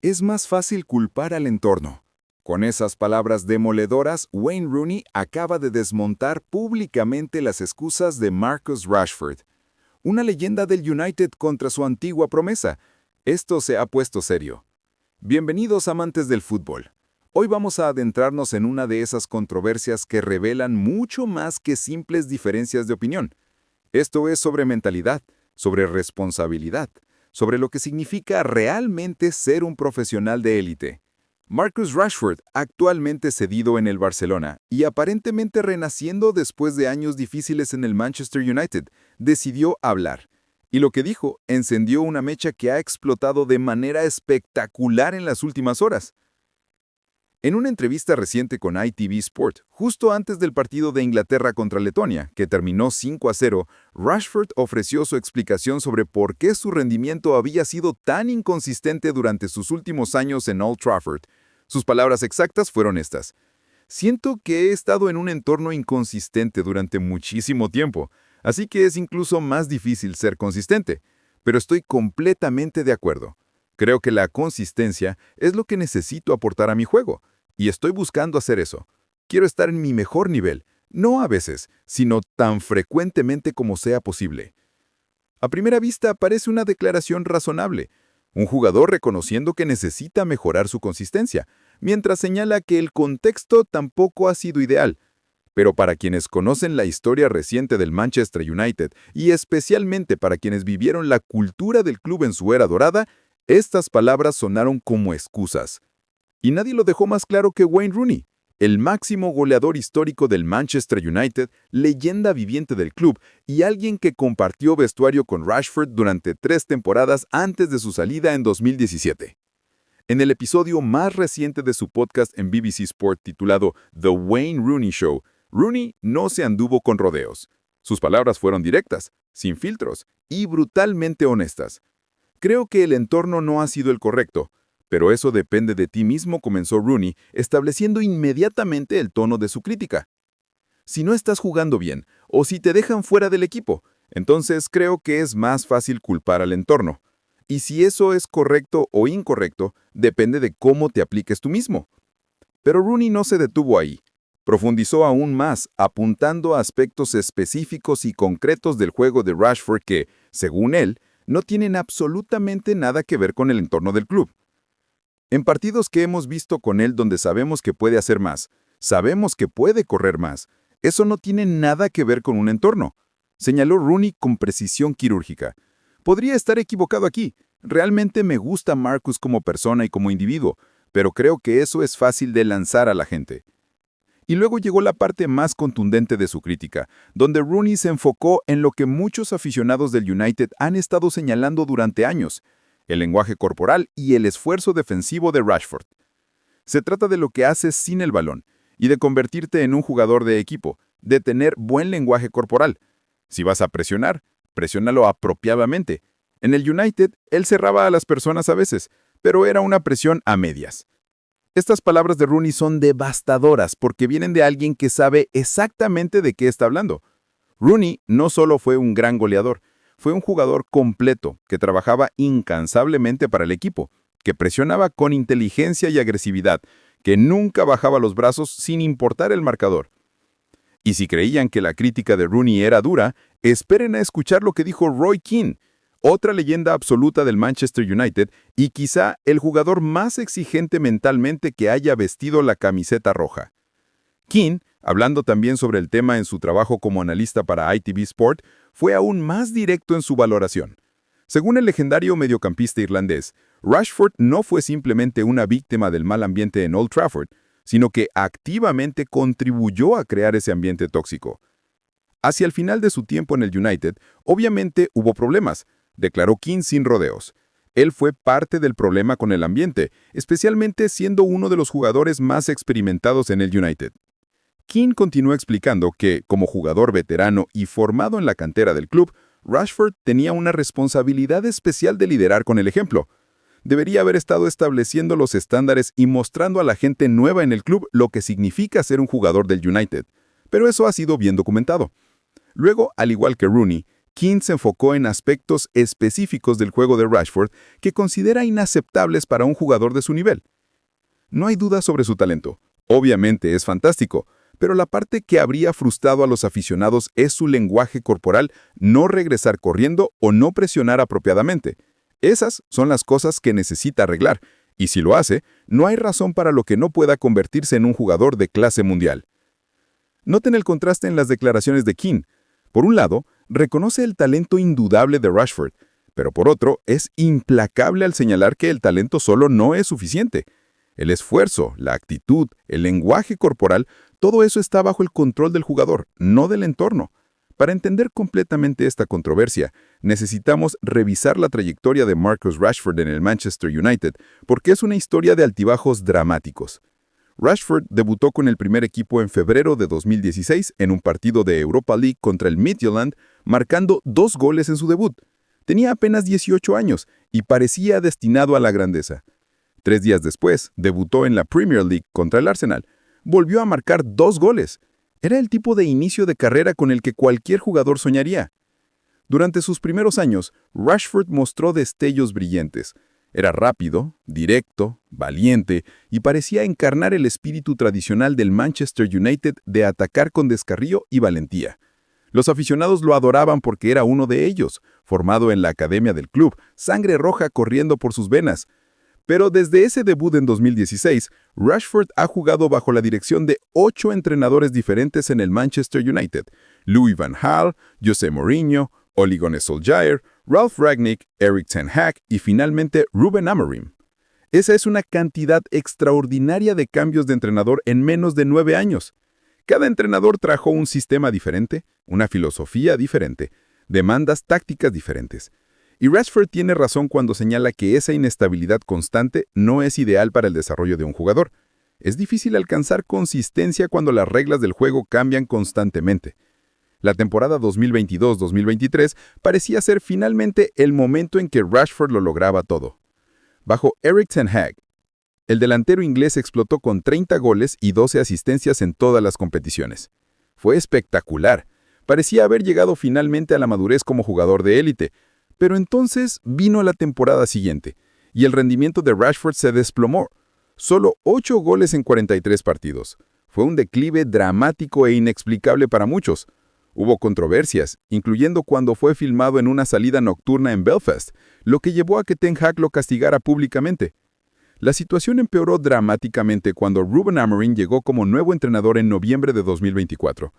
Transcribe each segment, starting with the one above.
Es más fácil culpar al entorno. Con esas palabras demoledoras, Wayne Rooney acaba de desmontar públicamente las excusas de Marcus Rashford, una leyenda del United contra su antigua promesa. Esto se ha puesto serio. Bienvenidos amantes del fútbol. Hoy vamos a adentrarnos en una de esas controversias que revelan mucho más que simples diferencias de opinión. Esto es sobre mentalidad, sobre responsabilidad, sobre lo que significa realmente ser un profesional de élite. Marcus Rashford, actualmente cedido en el Barcelona y aparentemente renaciendo después de años difíciles en el Manchester United, decidió hablar. Y lo que dijo encendió una mecha que ha explotado de manera espectacular en las últimas horas. En una entrevista reciente con ITV Sport, justo antes del partido de Inglaterra contra Letonia, que terminó 5-0, Rashford ofreció su explicación sobre por qué su rendimiento había sido tan inconsistente durante sus últimos años en Old Trafford. Sus palabras exactas fueron estas: "Siento que he estado en un entorno inconsistente durante muchísimo tiempo, así que es incluso más difícil ser consistente, pero estoy completamente de acuerdo. Creo que la consistencia es lo que necesito aportar a mi juego. Y estoy buscando hacer eso. Quiero estar en mi mejor nivel, no a veces, sino tan frecuentemente como sea posible". A primera vista parece una declaración razonable, un jugador reconociendo que necesita mejorar su consistencia, mientras señala que el contexto tampoco ha sido ideal. Pero para quienes conocen la historia reciente del Manchester United, y especialmente para quienes vivieron la cultura del club en su era dorada, estas palabras sonaron como excusas. Y nadie lo dejó más claro que Wayne Rooney, el máximo goleador histórico del Manchester United, leyenda viviente del club y alguien que compartió vestuario con Rashford durante 3 temporadas antes de su salida en 2017. En el episodio más reciente de su podcast en BBC Sport titulado The Wayne Rooney Show, Rooney no se anduvo con rodeos. Sus palabras fueron directas, sin filtros y brutalmente honestas. "Creo que el entorno no ha sido el correcto, pero eso depende de ti mismo", comenzó Rooney, estableciendo inmediatamente el tono de su crítica. "Si no estás jugando bien, o si te dejan fuera del equipo, entonces creo que es más fácil culpar al entorno. Y si eso es correcto o incorrecto, depende de cómo te apliques tú mismo". Pero Rooney no se detuvo ahí. Profundizó aún más, apuntando a aspectos específicos y concretos del juego de Rashford que, según él, no tienen absolutamente nada que ver con el entorno del club. "En partidos que hemos visto con él donde sabemos que puede hacer más, sabemos que puede correr más, eso no tiene nada que ver con un entorno", señaló Rooney con precisión quirúrgica. "Podría estar equivocado aquí. Realmente me gusta Marcus como persona y como individuo, pero creo que eso es fácil de lanzar a la gente". Y luego llegó la parte más contundente de su crítica, donde Rooney se enfocó en lo que muchos aficionados del United han estado señalando durante años: el lenguaje corporal y el esfuerzo defensivo de Rashford. Se trata de lo que haces sin el balón, y de convertirte en un jugador de equipo, de tener buen lenguaje corporal. Si vas a presionar, presiónalo apropiadamente. En el United, él cerraba a las personas a veces, pero era una presión a medias. Estas palabras de Rooney son devastadoras porque vienen de alguien que sabe exactamente de qué está hablando. Rooney no solo fue un gran goleador, fue un jugador completo que trabajaba incansablemente para el equipo, que presionaba con inteligencia y agresividad, que nunca bajaba los brazos sin importar el marcador. Y si creían que la crítica de Rooney era dura, esperen a escuchar lo que dijo Roy Keane, otra leyenda absoluta del Manchester United y quizá el jugador más exigente mentalmente que haya vestido la camiseta roja. Keane, hablando también sobre el tema en su trabajo como analista para ITV Sport, fue aún más directo en su valoración. Según el legendario mediocampista irlandés, Rashford no fue simplemente una víctima del mal ambiente en Old Trafford, sino que activamente contribuyó a crear ese ambiente tóxico. Hacia el final de su tiempo en el United, obviamente hubo problemas, declaró Keane sin rodeos. Él fue parte del problema con el ambiente, especialmente siendo uno de los jugadores más experimentados en el United. Keane continuó explicando que, como jugador veterano y formado en la cantera del club, Rashford tenía una responsabilidad especial de liderar con el ejemplo. Debería haber estado estableciendo los estándares y mostrando a la gente nueva en el club lo que significa ser un jugador del United. Pero eso ha sido bien documentado. Luego, al igual que Rooney, Keane se enfocó en aspectos específicos del juego de Rashford que considera inaceptables para un jugador de su nivel. No hay duda sobre su talento. Obviamente es fantástico, pero la parte que habría frustrado a los aficionados es su lenguaje corporal, no regresar corriendo o no presionar apropiadamente. Esas son las cosas que necesita arreglar, y si lo hace, no hay razón para lo que no pueda convertirse en un jugador de clase mundial. Noten el contraste en las declaraciones de Keane. Por un lado, reconoce el talento indudable de Rashford, pero por otro, es implacable al señalar que el talento solo no es suficiente. El esfuerzo, la actitud, el lenguaje corporal, todo eso está bajo el control del jugador, no del entorno. Para entender completamente esta controversia, necesitamos revisar la trayectoria de Marcus Rashford en el Manchester United, porque es una historia de altibajos dramáticos. Rashford debutó con el primer equipo en febrero de 2016 en un partido de Europa League contra el Midtjylland, marcando 2 goles en su debut. Tenía apenas 18 años y parecía destinado a la grandeza. 3 días después, debutó en la Premier League contra el Arsenal. Volvió a marcar 2 goles. Era el tipo de inicio de carrera con el que cualquier jugador soñaría. Durante sus primeros años, Rashford mostró destellos brillantes. Era rápido, directo, valiente y parecía encarnar el espíritu tradicional del Manchester United de atacar con descarrío y valentía. Los aficionados lo adoraban porque era uno de ellos, formado en la academia del club, sangre roja corriendo por sus venas. Pero desde ese debut en 2016, Rashford ha jugado bajo la dirección de 8 entrenadores diferentes en el Manchester United: Louis van Gaal, José Mourinho, Ole Gunnar Solskjaer, Ralf Rangnick, Erik ten Hag y finalmente Ruben Amorim. Esa es una cantidad extraordinaria de cambios de entrenador en menos de 9 años. Cada entrenador trajo un sistema diferente, una filosofía diferente, demandas tácticas diferentes. Y Rashford tiene razón cuando señala que esa inestabilidad constante no es ideal para el desarrollo de un jugador. Es difícil alcanzar consistencia cuando las reglas del juego cambian constantemente. La temporada 2022-2023 parecía ser finalmente el momento en que Rashford lo lograba todo. Bajo Erik ten Hag, el delantero inglés explotó con 30 goles y 12 asistencias en todas las competiciones. Fue espectacular. Parecía haber llegado finalmente a la madurez como jugador de élite. Pero entonces vino la temporada siguiente, y el rendimiento de Rashford se desplomó. Solo 8 goles en 43 partidos. Fue un declive dramático e inexplicable para muchos. Hubo controversias, incluyendo cuando fue filmado en una salida nocturna en Belfast, lo que llevó a que Ten Hag lo castigara públicamente. La situación empeoró dramáticamente cuando Ruben Amorim llegó como nuevo entrenador en noviembre de 2024.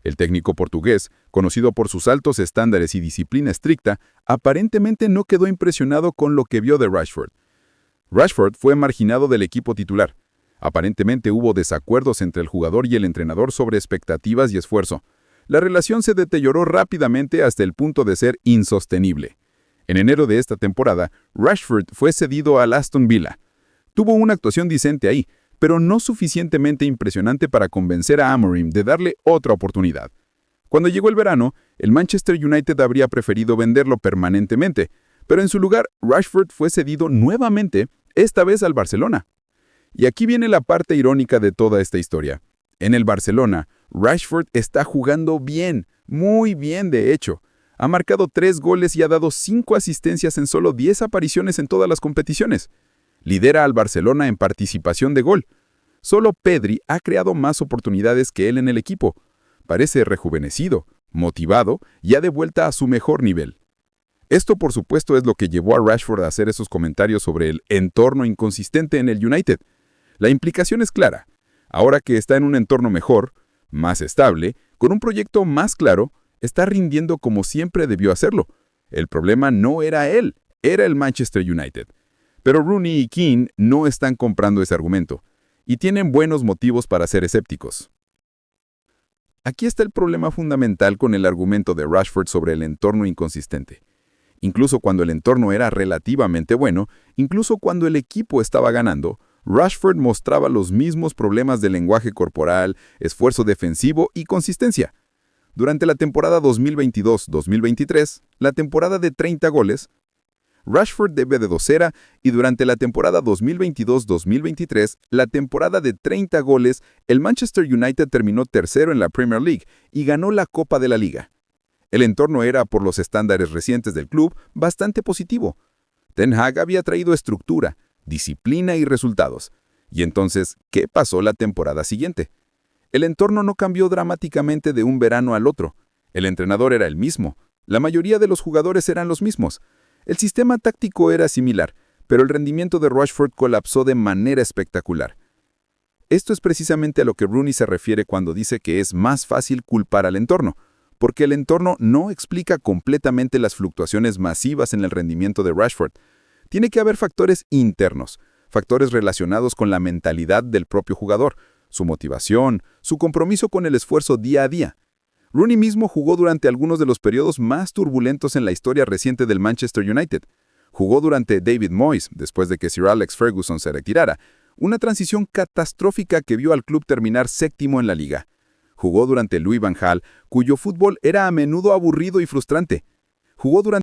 El técnico portugués, conocido por sus altos estándares y disciplina estricta, aparentemente no quedó impresionado con lo que vio de Rashford. Rashford fue marginado del equipo titular. Aparentemente hubo desacuerdos entre el jugador y el entrenador sobre expectativas y esfuerzo. La relación se deterioró rápidamente hasta el punto de ser insostenible. En enero de esta temporada, Rashford fue cedido al Aston Villa. Tuvo una actuación decente ahí, pero no suficientemente impresionante para convencer a Amorim de darle otra oportunidad. Cuando llegó el verano, el Manchester United habría preferido venderlo permanentemente, pero en su lugar, Rashford fue cedido nuevamente, esta vez al Barcelona. Y aquí viene la parte irónica de toda esta historia. En el Barcelona, Rashford está jugando bien, muy bien de hecho. Ha marcado 3 goles y ha dado 5 asistencias en solo 10 apariciones en todas las competiciones. Lidera al Barcelona en participación de gol. Solo Pedri ha creado más oportunidades que él en el equipo. Parece rejuvenecido, motivado y ya de vuelta a su mejor nivel. Esto, por supuesto, es lo que llevó a Rashford a hacer esos comentarios sobre el entorno inconsistente en el United. La implicación es clara. Ahora que está en un entorno mejor, más estable, con un proyecto más claro, está rindiendo como siempre debió hacerlo. El problema no era él, era el Manchester United. Pero Rooney y Keane no están comprando ese argumento, y tienen buenos motivos para ser escépticos. Aquí está el problema fundamental con el argumento de Rashford sobre el entorno inconsistente. Incluso cuando el entorno era relativamente bueno, incluso cuando el equipo estaba ganando, Rashford mostraba los mismos problemas de lenguaje corporal, esfuerzo defensivo y consistencia. Durante la temporada 2022-2023, la temporada de 30 goles, Rashford debe de 2-0 y durante la temporada 2022-2023, la temporada de 30 goles, el Manchester United terminó tercero en la Premier League y ganó la Copa de la Liga. El entorno era, por los estándares recientes del club, bastante positivo. Ten Hag había traído estructura, disciplina y resultados. Y entonces, ¿qué pasó la temporada siguiente? El entorno no cambió dramáticamente de un verano al otro. El entrenador era el mismo. La mayoría de los jugadores eran los mismos. El sistema táctico era similar, pero el rendimiento de Rashford colapsó de manera espectacular. Esto es precisamente a lo que Rooney se refiere cuando dice que es más fácil culpar al entorno, porque el entorno no explica completamente las fluctuaciones masivas en el rendimiento de Rashford. Tiene que haber factores internos, factores relacionados con la mentalidad del propio jugador, su motivación, su compromiso con el esfuerzo día a día. Rooney mismo jugó durante algunos de los periodos más turbulentos en la historia reciente del Manchester United. Jugó durante David Moyes, después de que Sir Alex Ferguson se retirara, una transición catastrófica que vio al club terminar séptimo en la liga. Jugó durante Louis van Gaal, cuyo fútbol era a menudo aburrido y frustrante. Jugó durante